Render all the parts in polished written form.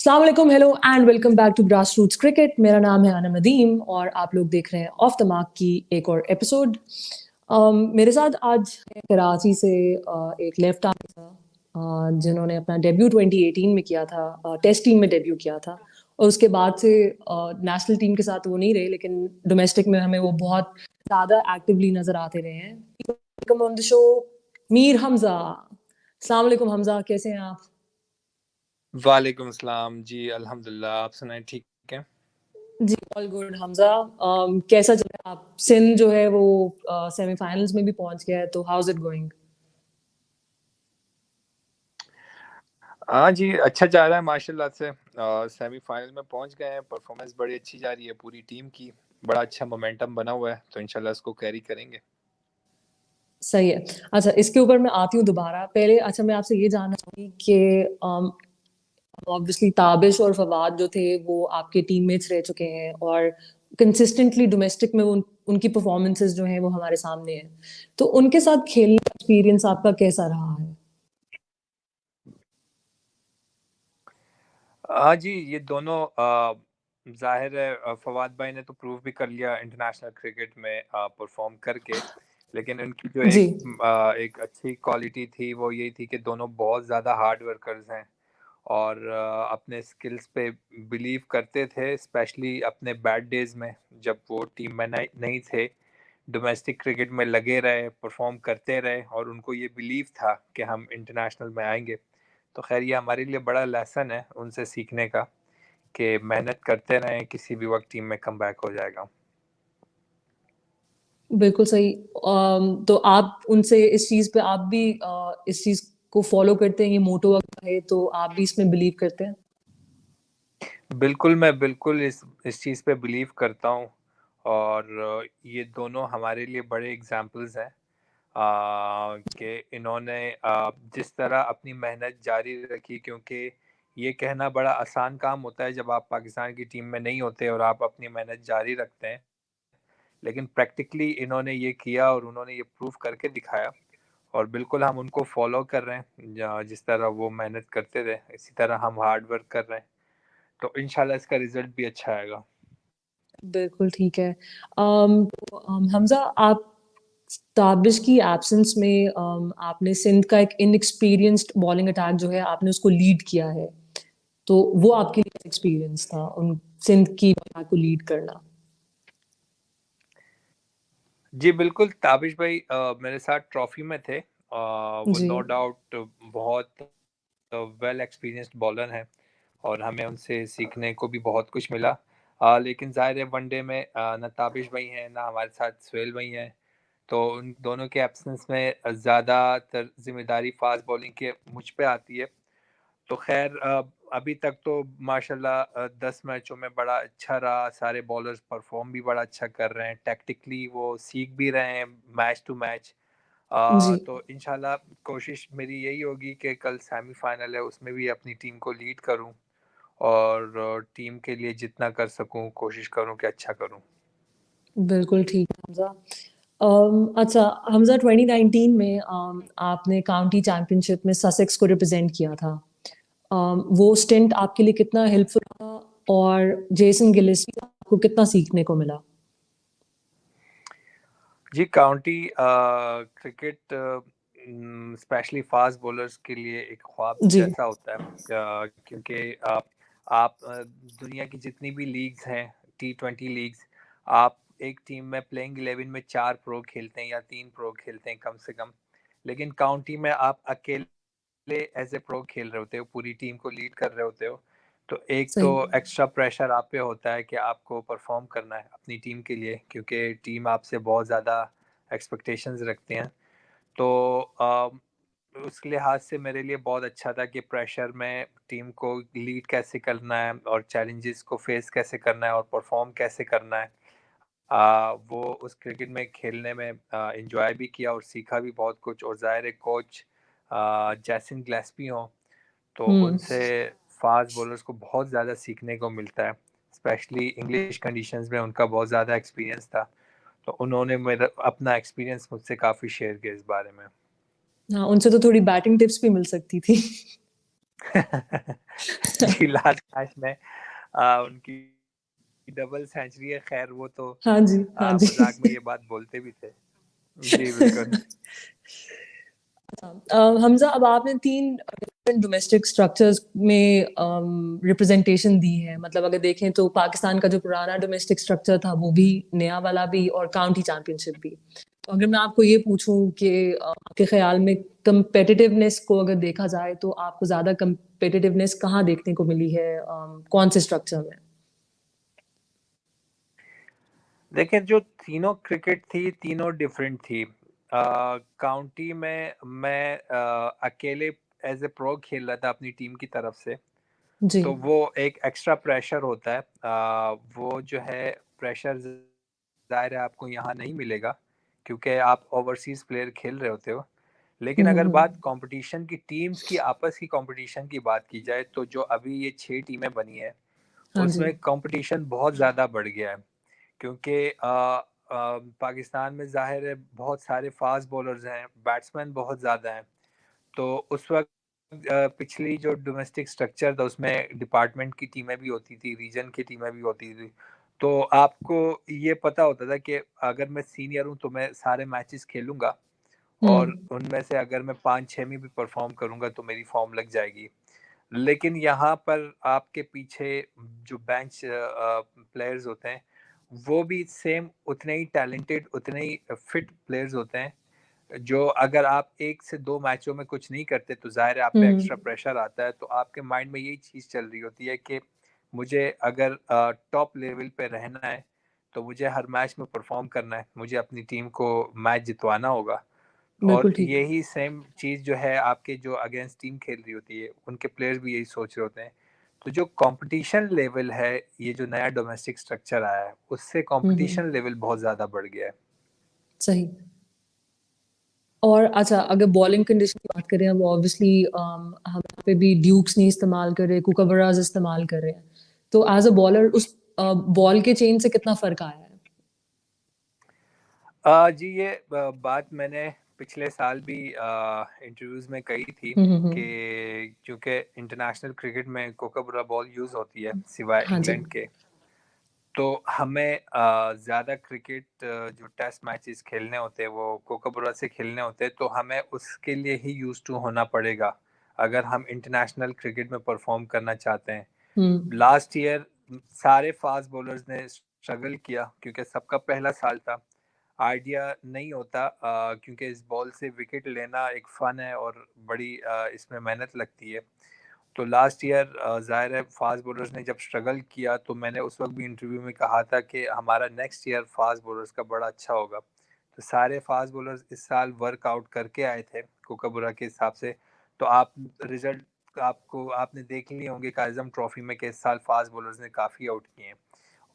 अस्सलाम वालेकुम, hello and welcome back to Grassroots Cricket. मेरा नाम है अनम नदीम और आप लोग देख रहे हैं ऑफ द मार्क की एक और एपिसोड। मेरे साथ आज कराची से एक लेफ्ट आर्म था, जिन्होंने अपना डेब्यू 2018 में किया था, टेस्ट टीम में डेब्यू किया था और उसके बाद से नेशनल टीम के साथ वो नहीं रहे, लेकिन डोमेस्टिक में हमें वो बहुत ज़्यादा एक्टिवली नजर आते रहे हैं। Welcome on the show Mir Hamza. अस्सलाम वालेकुम हमजा, कैसे हैं आप? वालेकुम अस्सलाम जी, अल्हम्दुलिल्लाह। आप सुनाएं, ठीक है? जी ऑल गुड हमजा। कैसा चल रहा है? आप सिंध जो है वो सेमीफाइनल्स में भी पहुंच गया है, तो हाउ इज इट गोइंग? हाँ जी, अच्छा जा रहा है माशाल्लाह से। सेमीफाइनल में पहुंच गए हैं। परफॉर्मेंस बड़ी अच्छी जा रही है पूरी टीम की। बड़ा अच्छा मोमेंटम बना हुआ है, तो इंशाल्लाह इसको कैरी करेंगे। सही है। अच्छा, इसके ऊपर मैं आती हूँ दोबारा। पहले अच्छा, मैं आपसे ये जानना चाहूंगी कि ऑब्वियसली ताबिश और फवाद जो थे वो आपके टीममेट्स रह चुके हैं और कंसिस्टेंटली डोमेस्टिक में उनकी परफॉर्मेंसेस जो हैं वो हमारे सामने हैं। तो उनके साथ खेलने का एक्सपीरियंस आपका कैसा रहा है? हाँ जी, ये दोनों ज़ाहिर है, फवाद भाई ने तो प्रूव भी कर लिया इंटरनेशनल क्रिकेट में परफॉर्म करके। लेकिन इनकी जो जी। एक अच्छी क्वालिटी थी वो यही थी कि दोनों बहुत ज़्यादा हार्ड वर्कर्स हैं और अपने स्किल्स पे बिलीव करते थे, स्पेशली अपने बैड डेज में जब वो टीम में नहीं थे। डोमेस्टिक क्रिकेट में लगे रहे, परफॉर्म करते रहे और उनको ये बिलीव था कि हम इंटरनेशनल में आएंगे। तो खैर ये हमारे लिए बड़ा लेसन है उनसे सीखने का कि मेहनत करते रहें, किसी भी वक्त टीम में कमबैक हो जाएगा। बिल्कुल सही। तो आप उनसे इस चीज पे आप भी इस चीज को फॉलो करते हैं, ये मोटो अगर है तो आप भी इसमें बिलीव करते हैं? बिल्कुल, मैं बिल्कुल इस चीज़ पे बिलीव करता हूँ और ये दोनों हमारे लिए बड़े एग्जाम्पल्स हैं कि इन्होंने जिस तरह अपनी मेहनत जारी रखी, क्योंकि ये कहना बड़ा आसान काम होता है जब आप पाकिस्तान की टीम में नहीं होते और आप अपनी मेहनत जारी रखते हैं, लेकिन प्रैक्टिकली इन्होंने ये किया और उन्होंने ये प्रूव करके दिखाया और बिल्कुल हम उनको फॉलो कर रहे हैं। जिस तरह वो मेहनत करते थे इसी तरह हम हार्ड वर्क कर रहे हैं, तो इंशाल्लाह इसका रिजल्ट भी अच्छा आएगा। बिल्कुल ठीक है। तो हमजा, आप ताबिश की एब्सेंस में आपने सिंध का एक इनएक्सपीरियंस्ड बॉलिंग अटैक जो है आपने उसको लीड किया है, तो वो आपके लिए एक्सपीरियंस था उन सिंध की अटैक को लीड करना? जी बिल्कुल, ताबिश भाई मेरे साथ ट्रॉफी में थे। वो जी। नो डाउट बहुत वेल एक्सपीरियंस्ड बॉलर हैं और हमें उनसे सीखने को भी बहुत कुछ मिला। लेकिन ज़ाहिर है वनडे में ना ताबिश भाई हैं ना हमारे साथ सुहेल भाई हैं, तो उन दोनों के एब्सेंस में ज़्यादातर ज़िम्मेदारी फास्ट बॉलिंग की मुझ पे आती है। तो ख़ैर अभी तक तो माशाल्लाह 10 मैचों में बड़ा अच्छा रहा, सारे बॉलर्स परफ़ॉर्म भी बड़ा अच्छा कर रहे हैं, टैक्टिकली वो सीख भी रहे हैं मैच टू मैच। जी। तो इंशाल्लाह कोशिश मेरी यही होगी कि कल सेमीफ़ाइनल है उसमें भी अपनी टीम को लीड करूँ और टीम के लिए जितना कर सकूँ कोशिश करूँ कि अच्छा करूँ। बिल्कुल ठीक है हमजा। अच्छा हमजा, 2019 में आपने काउंटी चैंपियनशिप में ससेक्स को रिप्रेजेंट किया था। वो स्टिंट आपके लिए कितना हेल्पफुल था और जेसन गिलिस से आपको कितना सीखने को मिला? जी, county cricket specially fast bowlers के लिए एक ख्वाब जी। जैसा होता है, क्योंकि आप दुनिया की जितनी भी लीग्स हैं, T20 लीग्स, आप एक टीम में प्लेइंग 11 में 4 प्रो खेलते हैं या 3 प्रो खेलते हैं कम से कम। लेकिन काउंटी में आप अकेले एज़ ए प्रो खेल रहे होते हो, पूरी टीम को लीड कर रहे होते हो। तो एक तो सही। एक्स्ट्रा प्रेशर आप पे होता है कि आपको परफॉर्म करना है अपनी टीम के लिए, क्योंकि टीम आपसे बहुत ज़्यादा एक्सपेक्टेशंस रखते हैं। तो उस लिहाज से मेरे लिए बहुत अच्छा था कि प्रेशर में टीम को लीड कैसे करना है और चैलेंजेस को फेस कैसे करना है और परफॉर्म कैसे करना है। वो उस क्रिकेट में खेलने में एंजॉय भी किया और सीखा भी बहुत कुछ। और ज़ाहिर है कोच जैसन ग्लेस्पी हों, तो हुँ। उनसे फास्ट बॉलर्स को बहुत ज़्यादा सीखने को मिलता है, स्पेशली इंग्लिश कंडीशंस में उनका बहुत ज़्यादा एक्सपीरियंस था। तो उन्होंने मेरा अपना एक्सपीरियंस मुझसे काफ़ी शेयर किया इस बारे में। हाँ, उनसे तो थोड़ी बैटिंग टिप्स भी मिल सकती थी। जी, लास्ट मैच में उनकी डबल सेंचुरी है, खैर वो तो हाँ जी, हाँ जी। मज़ाक में ये बात बोलते भी थे। जी, बिल्कुल। हमज़ा, अब आपने 3 डिफरेंट डोमेस्टिक स्ट्रक्चर्स में रिप्रेजेंटेशन दी है। मतलब अगर देखें तो पाकिस्तान का जो पुराना डोमेस्टिक स्ट्रक्चर था, वो भी, नया वाला भी और काउंटी चैंपियनशिप भी। तो अगर मैं आपको ये पूछूँ कि आपके ख़्याल में कम्पेटिटिवनेस को अगर देखा जाए, तो आपको ज़्यादा कम्पेटिटिवनेस कहाँ देखने को मिली है, कौन से स्ट्रक्चर में? देखिए, जो तीनों क्रिकेट थी, तीनों डिफरेंट थी। काउंटी में मैं अकेले एज़ अ प्रो खेल रहा था अपनी टीम की तरफ से, जी। तो वो एक एक्स्ट्रा प्रेशर होता है। वो जो है प्रेशर ज़ाहिर है आपको यहाँ नहीं मिलेगा, क्योंकि आप ओवरसीज़ प्लेयर खेल रहे होते हो। लेकिन हुँ, हुँ, अगर हुँ। बात कॉम्पिटिशन की, टीम्स की आपस की कॉम्पिटिशन की बात की जाए, तो जो अभी ये 6 टीमें बनी हैं, हाँ जी। उसमें कॉम्पिटिशन बहुत ज़्यादा बढ़ गया है। क्योंकि पाकिस्तान में ज़ाहिर है बहुत सारे फास्ट बॉलर्स हैं, बैट्समैन बहुत ज़्यादा हैं। तो उस वक़्त पिछली जो डोमेस्टिक स्ट्रक्चर था, उसमें डिपार्टमेंट की टीमें भी होती थी, रीजन की टीमें भी होती थी। तो आपको ये पता होता था कि अगर मैं सीनियर हूँ, तो मैं सारे मैचेस खेलूँगा हुँ, और उनमें से अगर मैं 5-6 में भी परफ़ॉर्म करूँगा, तो मेरी फ़ॉर्म लग जाएगी। लेकिन यहाँ पर आपके पीछे जो बेंच प्लेयर्स होते हैं, वो भी सेम उतने ही टैलेंटेड, उतने ही फिट प्लेयर्स होते हैं, जो अगर आप 1 से 2 मैचों में कुछ नहीं करते, तो ज़ाहिर है आप पे हुँ, एक्स्ट्रा प्रेशर आता है। तो आपके माइंड में यही चीज़ चल रही होती है कि मुझे अगर टॉप लेवल पे रहना है, तो मुझे हर मैच में परफ़ॉर्म करना है, मुझे अपनी टीम को मैच जितवाना होगा। और बिल्कुल ठीक। यही सेम चीज़ जो है आपके जो अगेंस्ट टीम खेल रही होती है, उनके प्लेयर्स भी यही सोच रहे होते हैं। तो जो कॉम्पिटिशन लेवल है, ये जो नया डोमेस्टिक स्ट्रक्चर आया है, उससे हुँ, हुँ। कॉम्पिटिशन लेवल बहुत ज़्यादा बढ़ गया है। सही। और अच्छा, अगर बॉलिंग कंडीशन की बात करें, अब ऑब्वियसली हम यहाँ पे भी ड्यूक्स नहीं इस्तेमाल कर रहे, कूकाबराज इस्तेमाल कर रहे हैं। तो एज़ अ बॉलर उस बॉल के चेंज से कितना फ़र्क आया है? जी, ये बात मैंने पिछले साल भी इंटरव्यूज़ में कही थी हुँ, हुँ, हुँ। कि चूँकि इंटरनेशनल क्रिकेट में कोकाबरा बॉल यूज़ होती है, सिवाय हाँ जी। इंग्लैंड के। तो हमें ज़्यादा क्रिकेट जो टेस्ट मैचेस खेलने होते हैं, वो कोकाबरा से खेलने होते हैं, तो हमें उसके लिए ही यूज़्ड टू होना पड़ेगा, अगर हम इंटरनेशनल क्रिकेट में परफ़ॉर्म करना चाहते हैं। हुँ, लास्ट ईयर सारे फास्ट बॉलर्स ने स्ट्रगल किया, क्योंकि सबका पहला साल था। आइडिया नहीं होता, क्योंकि इस बॉल से विकेट लेना एक फ़न है और बड़ी इसमें मेहनत लगती है। तो लास्ट ईयर ज़ाहिर है फास्ट बॉलर्स ने जब स्ट्रगल किया, तो मैंने उस वक़्त भी इंटरव्यू में कहा था कि हमारा नेक्स्ट ईयर फास्ट बॉलर्स का बड़ा अच्छा होगा। तो सारे फास्ट बॉलर्स इस साल वर्कआउट करके आए थे कोकाबुरा के हिसाब से। तो आप रिज़ल्ट आपको आपने देख लिए होंगे काज़म ट्रॉफ़ी में कि इस साल फास्ट बॉलर्स ने काफ़ी आउट किए हैं।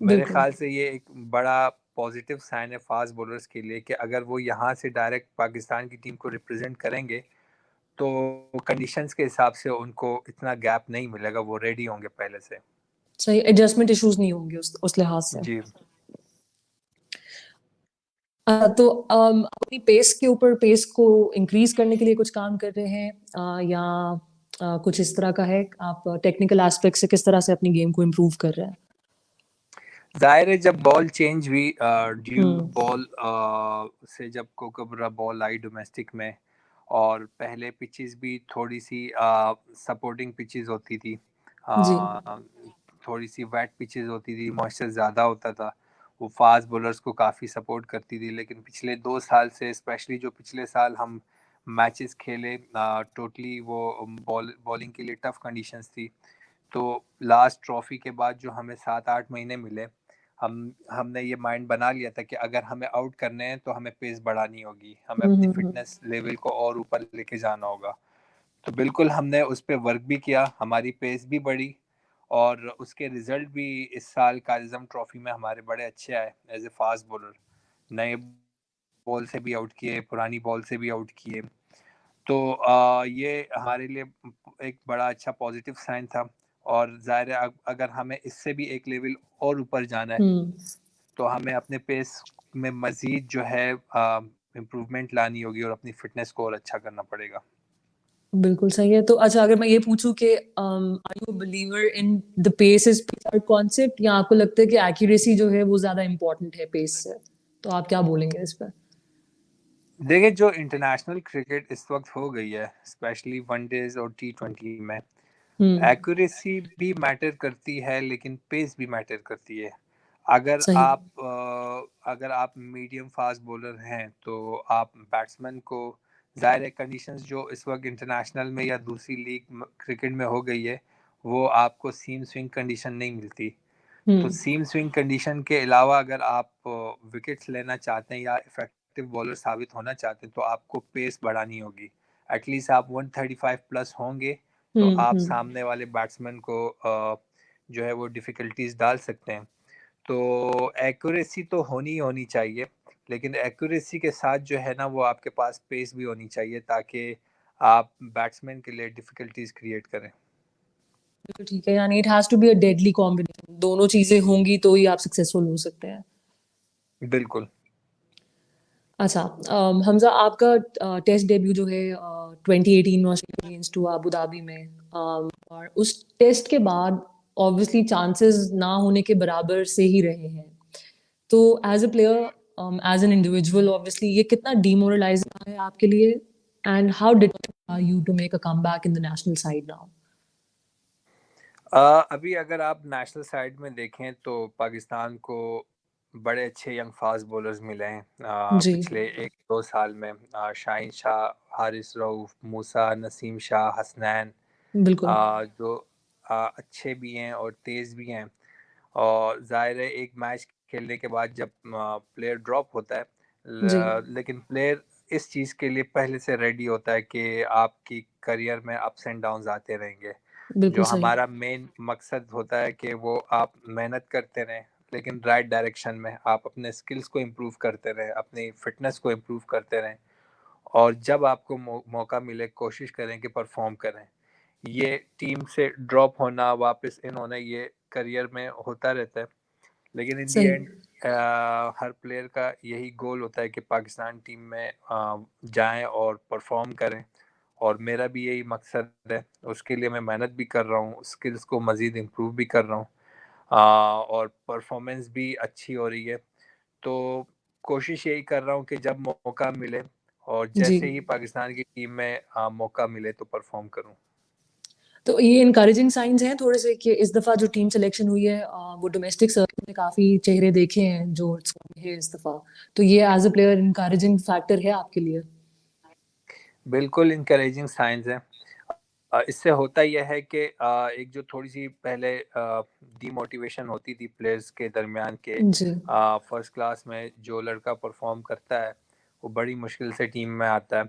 मेरे बिल्कुल। ख़्याल से ये एक बड़ा पॉज़िटिव साइन है फास्ट बॉलर्स के लिए कि अगर वो यहाँ से डायरेक्ट पाकिस्तान की टीम को रिप्रेज़ेंट करेंगे, तो कंडीशंस के हिसाब से उनको इतना गैप नहीं मिलेगा, वो रेडी होंगे पहले से। सही, एडजस्टमेंट इश्यूज़ नहीं होंगे उस लिहाज से। जी। तो अपनी पेस के ऊपर, पेस को इंक्रीज़ करने के लिए कुछ काम कर रहे हैं, या कुछ इस तरह का है? आप टेक्निकल एस्पेक्ट से किस तरह से अपनी गेम को इम्प्रूव कर रहे हैं? ज़ाहिर है जब बॉल चेंज हुई, ड्यू हुँ, बॉल से जब कोकबरा बॉल आई डोमेस्टिक में, और पहले पिचेज़ भी थोड़ी-सी सपोर्टिंग पिचेज़ होती थी। जी। थोड़ी-सी वेट पिचेज़ होती थी, मॉइस्चर ज़्यादा होता था। वो फ़ास्ट बॉलर्स को काफ़ी सपोर्ट करती थी। लेकिन पिछले 2 साल से, स्पेशली जो पिछले साल हम मैचेज़ खेले, टोटली वो बॉलिंग के लिए टफ़ कंडीशंस थी। तो लास्ट ट्रॉफी के बाद जो हमें 7-8 महीने मिले, हमने ये माइंड बना लिया था कि अगर हमें आउट करने हैं, तो हमें पेस बढ़ानी होगी, हमें हुँ, अपनी हुँ, हुँ। फिटनेस लेवल को और ऊपर लेके जाना होगा। तो बिल्कुल हमने उस पे वर्क भी किया, हमारी पेस भी बढ़ी, और उसके रिजल्ट भी इस साल कारिज़म ट्रॉफी में हमारे बड़े अच्छे आए एज ए फास्ट बॉलर। नए बॉल से भी आउट किए, पुरानी बॉल से भी आउट किए। तो ये हमारे लिए एक बड़ा अच्छा पॉजिटिव साइन था। और ज़ाहिर है अगर हमें इससे भी एक लेवल और ऊपर जाना है, हुँ, तो हमें अपने पेस में मज़ीद जो है इम्प्रूवमेंट लानी होगी और अपनी फ़िटनेस को और अच्छा करना पड़ेगा। बिल्कुल सही है। तो अच्छा, अगर मैं ये पूछूँ कि are you a believer in the pace is concept, या आपको लगता है कि एक्यूरेसी जो है वो ज़्यादा इम्पोर्टेंट है पेस से? तो आप क्या बोलेंगे इस पे? देखिए, जो इंटरनेशनल क्रिकेट इस वक्त हो गई है, स्पेशली वनडेज और T20 में, हुँ, एक्यूरेसी भी मैटर करती है लेकिन पेस भी मैटर करती है। अगर सही। आप मीडियम फास्ट बॉलर हैं तो आप बैट्समैन को, ज़ाहिर है कंडीशंस जो इस वक्त इंटरनेशनल में या दूसरी लीग क्रिकेट में हो गई है, वो आपको सीम स्विंग कंडीशन नहीं मिलती। हुँ, तो सीम स्विंग कंडीशन के अलावा अगर आप विकेट्स लेना चाहते हैं या इफेक्टिव बॉलर साबित होना चाहते हैं तो आपको पेस बढ़ानी होगी। एटलीस्ट आप 135 प्लस होंगे तो हुँ, आप हुँ। सामने वाले बैट्समैन को जो है वो डिफ़िकल्टीज डाल सकते हैं। तो एक्यूरेसी तो होनी ही होनी चाहिए, लेकिन एक्यूरेसी के साथ जो है ना वो आपके पास पेस भी होनी चाहिए ताकि आप बैट्समैन के लिए डिफ़िकल्टीज क्रिएट करें। बिल्कुल ठीक है, यानी it has to be a deadly combination, दोनों चीज़ें होंगी तो ही आप सक्सेसफुल हो सकते हैं। बिल्कुल। अच्छा, हमज़ा, आपका टेस्ट डेब्यू जो है 2018 में ऑस्ट्रेलिया अगेंस्ट हुआ अबू धाबी में, और उस टेस्ट के बाद ऑब्वियसली चांसेस ना होने के बराबर से ही रहे हैं। तो as a player, as an individual, obviously ये कितना डिमोरलाइजिंग है आपके लिए, and how determined are you to make a comeback in the national side now? अभी अगर आप नेशनल साइड में देखें तो पाकिस्तान को बड़े अच्छे यंग फास्ट बॉलर्स मिले हैं जी, पिछले 1-2 साल में। शाहीन शाह, हारिस रऊफ, मूसा, नसीम शाह, हसनैन, बिल्कुल। जो अच्छे भी हैं और तेज़ भी हैं। और ज़ाहिर है एक मैच खेलने के बाद जब प्लेयर ड्रॉप होता है, जी, लेकिन प्लेयर इस चीज़ के लिए पहले से रेडी होता है कि आपकी करियर में अप्स एंड डाउन्स आते रहेंगे। बिल्कुल जो सही। हमारा मेन मकसद होता है कि वो आप मेहनत करते रहें, लेकिन राइट डायरेक्शन में आप अपने स्किल्स को इम्प्रूव करते रहें, अपनी फिटनेस को इम्प्रूव करते रहें, और जब आपको मौका मिले कोशिश करें कि परफॉर्म करें। ये टीम से ड्रॉप होना, वापस इन होना, ये करियर में होता रहता है, लेकिन इन दी सही। एंड हर प्लेयर का यही गोल होता है कि पाकिस्तान टीम में जाएं और परफॉर्म करें, और मेरा भी यही मकसद है। उसके लिए मैं मेहनत भी कर रहा हूँ, स्किल्स को मज़ीद इम्प्रूव भी कर रहा हूँ, और परफॉर्मेंस भी अच्छी हो रही है। तो कोशिश यही कर रहा हूँ कि जब मौका मिले और जी। जैसे ही पाकिस्तान की टीम में मौका मिले तो परफॉर्म करूँ। तो ये एनकरेजिंग साइन्स हैं थोड़े से कि इस दफ़ा जो टीम सिलेक्शन हुई है, वो डोमेस्टिक सर्किट में काफ़ी चेहरे देखे हैं जो स्क्वाड में है इस दफ़ा। तो ये as a player encouraging factor है आपके लिए? बिल्कुल इंकरेजिंग साइंस है। इससे होता यह है कि एक जो थोड़ी-सी पहले डीमोटिवेशन होती थी प्लेयर्स के दरमियान के, जी, फर्स्ट क्लास में जो लड़का परफॉर्म करता है, वो बड़ी मुश्किल से टीम में आता है।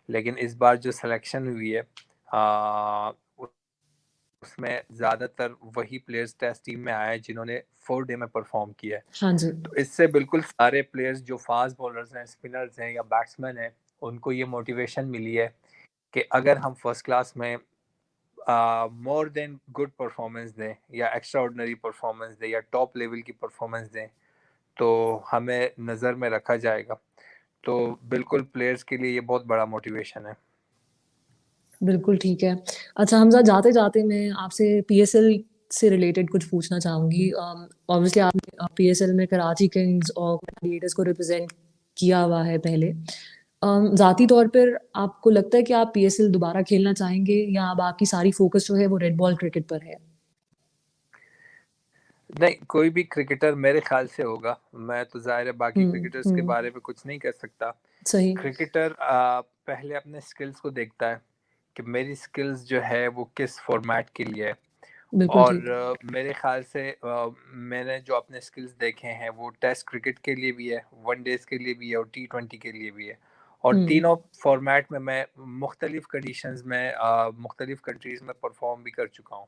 लेकिन इस बार जो सिलेक्शन हुई है, उसमें ज़्यादातर वही प्लेयर्स टेस्ट टीम में आए हैं जिन्होंने 4 डे में परफॉर्म किया है। हाँ जी, तो इससे बिल्कुल सारे प्लेयर्स जो फास्ट बॉलर्स हैं, स्पिनर्स हैं या बैट्समैन हैं, उनको ये मोटिवेशन मिली है कि अगर हम फर्स्ट क्लास में मोर देन गुड परफॉर्मेंस दें या एक्स्ट्रा ऑर्डिनरी परफॉर्मेंस दें या टॉप लेवल की परफॉर्मेंस दें, तो हमें नज़र में रखा जाएगा। तो बिल्कुल प्लेयर्स के लिए ये बहुत बड़ा मोटिवेशन है। बिल्कुल ठीक है। अच्छा हमज़ा, जाते-जाते मैं आपसे पीएसएल से रिलेटेड कुछ पूछना चाहूँगी। ऑब्वियसली आपने पीएसएल में कराची किंग्स और ग्लैडिएटर्स को रिप्रेज़ेंट किया हुआ है पहले। ज़ाती तौर पर आपको लगता है कि आप पीएसएल दोबारा खेलना चाहेंगे, या अब आपकी सारी फ़ोकस जो है वो रेड बॉल क्रिकेट पर है? नहीं, कोई भी क्रिकेटर मेरे ख़्याल से होगा। मैं तो ज़ाहिर है बाकी हुँ, क्रिकेटर्स के हुँ। बारे में कुछ नहीं कह सकता। सही, क्रिकेटर पहले अपने स्किल्स को देखता है कि मेरी स्किल्स जो है वो किस फॉर्मेट के लिए है। बिल्कुल और ठीक। मेरे ख़्याल से मैंने जो अपने स्किल्स देखे हैं वो टेस्ट क्रिकेट के लिए भी है, वनडेज़ के लिए भी है और T20 के लिए भी है। और हुँ, तीनों फॉर्मेट में मैं मुख्तलिफ़ कंडीशंस में मुख्तलिफ़ कंट्रीज़ में परफ़ॉर्म भी कर चुका हूँ।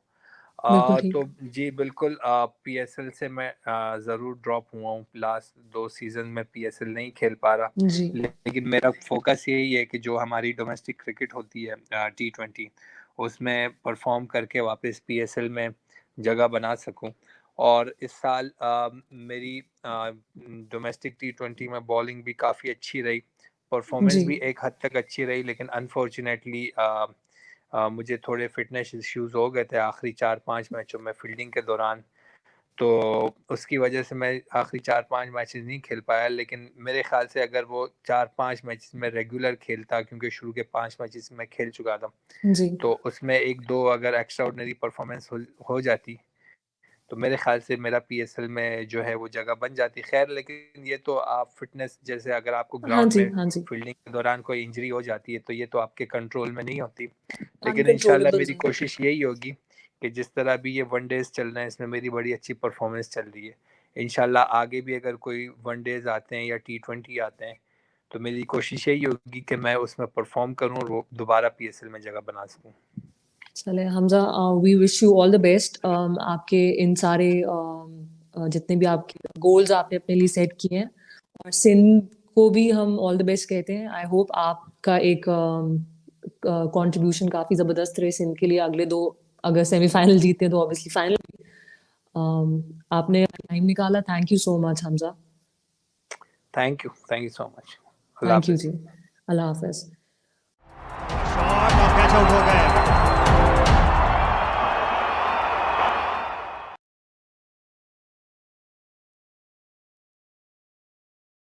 बिल्कुल ठीक। तो जी बिल्कुल, पीएसएल से मैं ज़रूर ड्रॉप हुआ हूँ। लास्ट 2 सीज़न में पीएसएल नहीं खेल पा रहा। जी, लेकिन मेरा फ़ोकस यही है कि जो हमारी डोमेस्टिक क्रिकेट होती है T20, उसमें परफ़ॉर्म करके वापस पीएसएल में जगह बना सकूँ। और इस साल मेरी डोमेस्टिक T20 में बॉलिंग भी काफ़ी अच्छी रही, जी। परफ़ॉर्मेंस भी एक हद तक अच्छी रही, लेकिन अनफॉर्चुनेटली मुझे थोड़े फिटनेस इश्यूज हो गए थे आखिरी 4-5 मैचों में फील्डिंग के दौरान, तो उसकी वजह से मैं आखिरी 4-5 मैचेस नहीं खेल पाया। लेकिन मेरे ख्याल से अगर वो 4-5 मैचेस में रेगुलर खेलता, क्योंकि शुरू के 5 मैचेस में खेल चुका था, जी। तो उसमें 1-2 अगर एक्स्ट्राऑर्डिनरी परफॉर्मेंस हो जाती, तो मेरे ख्याल से मेरा पीएसएल में जो है वो जगह बन जाती। खैर, लेकिन ये तो आप फिटनेस, जैसे अगर आपको हाँ ग्राउंड जी, में हाँ जी। फील्डिंग के दौरान कोई इंजरी हो जाती है, तो ये तो आपके कंट्रोल में नहीं होती। लेकिन इंशाल्लाह अनकंट्रोलेबल मेरी है। कोशिश यही होगी कि जिस तरह भी ये वनडेज़ चल रहे हैं, इसमें मेरी बड़ी अच्छी परफॉर्मेंस चल रही है। इंशाल्लाह आगे भी अगर कोई वनडेज़ आते हैं या टी20 आते हैं, तो मेरी कोशिश यही होगी कि मैं उसमें परफॉर्म करूँ और वो दोबारा पीएसएल में जगह बना सकूँ। चले Hamza, we wish you all the best. आपके इन सारे जितने भी आपके गोल्स आपने अपने लिए सेट किए हैं, और सिंध को भी हम ऑल द बेस्ट कहते हैं। आई होप आपका एक कंट्रीब्यूशन काफी जबरदस्त रहे सिंध के लिए। अगले दो अगर सेमीफाइनल जीते हैं तो ऑब्वियसली फाइनल। आपने टाइम निकाला, thank you so much Hamza. Thank you so much. Allah thank you हाफिज़। जी, अल्लाह हाफिज। Shot, not catch out होगा।